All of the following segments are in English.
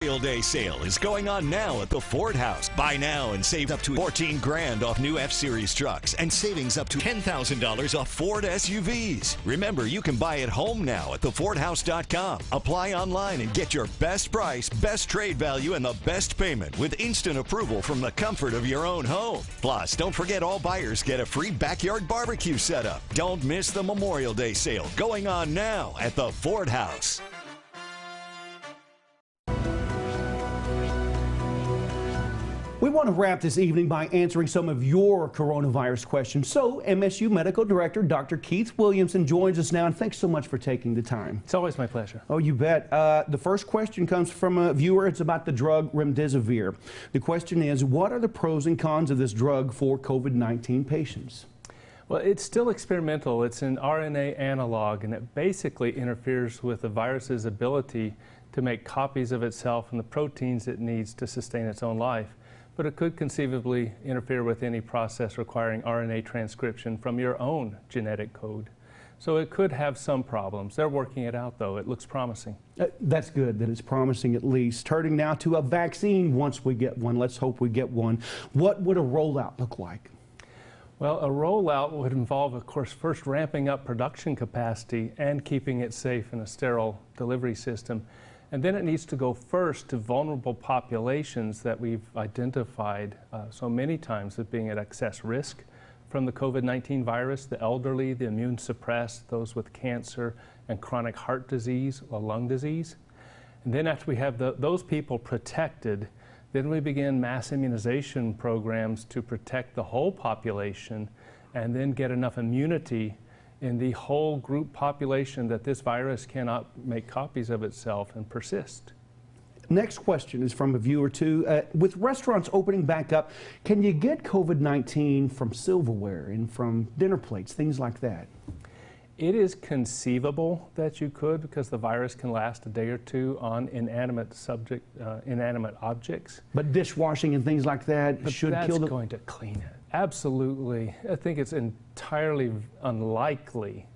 Memorial Day sale is going on now at the Ford House. Buy now and save up to $14 grand off new F-Series trucks and savings up to $10,000 off Ford SUVs. Remember, you can buy at home now at thefordhouse.com. Apply online and get your best price, best trade value, and the best payment with instant approval from the comfort of your own home. Plus, don't forget all buyers get a free backyard barbecue setup. Don't miss the Memorial Day sale going on now at the Ford House. We want to wrap this evening by answering some of your coronavirus questions. So, MSU Medical Director Dr. Keith Williamson joins us now, and thanks so much for taking the time. It's always my pleasure. Oh, you bet. The first question comes from a viewer. It's about the drug remdesivir. The question is, what are the pros and cons of this drug for COVID-19 patients? Well, it's still experimental. It's an RNA analog, and it basically interferes with the virus's ability to make copies of itself and the proteins it needs to sustain its own life. But it could conceivably interfere with any process requiring RNA transcription from your own genetic code. So it could have some problems. They're working it out, though. It looks promising. That's good that it's promising, at least. Turning now to a vaccine once we get one. Let's hope we get one. What would a rollout look like? Well, a rollout would involve, of course, first ramping up production capacity and keeping it safe in a sterile delivery system. And then it needs to go first to vulnerable populations that we've identified so many times as being at excess risk from the COVID-19 virus: the elderly, the immune suppressed, those with cancer and chronic heart disease or lung disease. And then after we have those people protected, then we begin mass immunization programs to protect the whole population and then get enough immunity in the whole group population that this virus cannot make copies of itself and persist. Next question is from a viewer too. With restaurants opening back up, can you get COVID-19 from silverware and from dinner plates, things like that? It is conceivable that you could, because the virus can last a day or two on inanimate objects. But dishwashing and things like that should kill them. That's going to clean it. Absolutely. I think it's entirely unlikely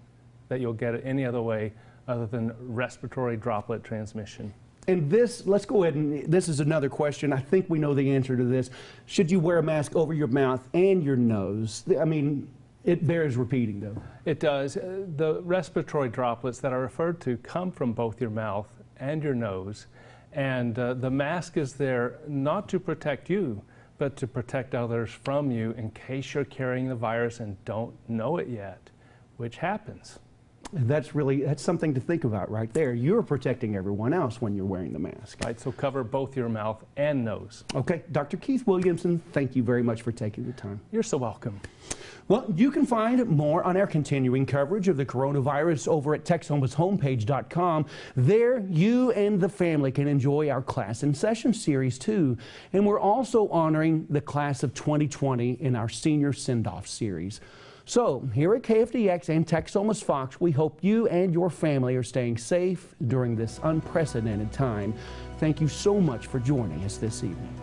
that you'll get it any other way other than respiratory droplet transmission. And this, let's go ahead and, this is another question. I think we know the answer to this. Should you wear a mask over your mouth and your nose? I mean, it bears repeating, though. It does. The respiratory droplets that are referred to come from both your mouth and your nose. And the mask is there not to protect you, but to protect others from you in case you're carrying the virus and don't know it yet, which happens. That's something to think about right there. You're protecting everyone else when you're wearing the mask. Right, so cover both your mouth and nose. Okay, Dr. Keith Williamson, thank you very much for taking the time. You're so welcome. Well, you can find more on our continuing coverage of the coronavirus over at Texomashomepage.com. There, you and the family can enjoy our Class in Session series, too. And we're also honoring the class of 2020 in our Senior Send-Off series. So, here at KFDX and Texoma's Fox, we hope you and your family are staying safe during this unprecedented time. Thank you so much for joining us this evening.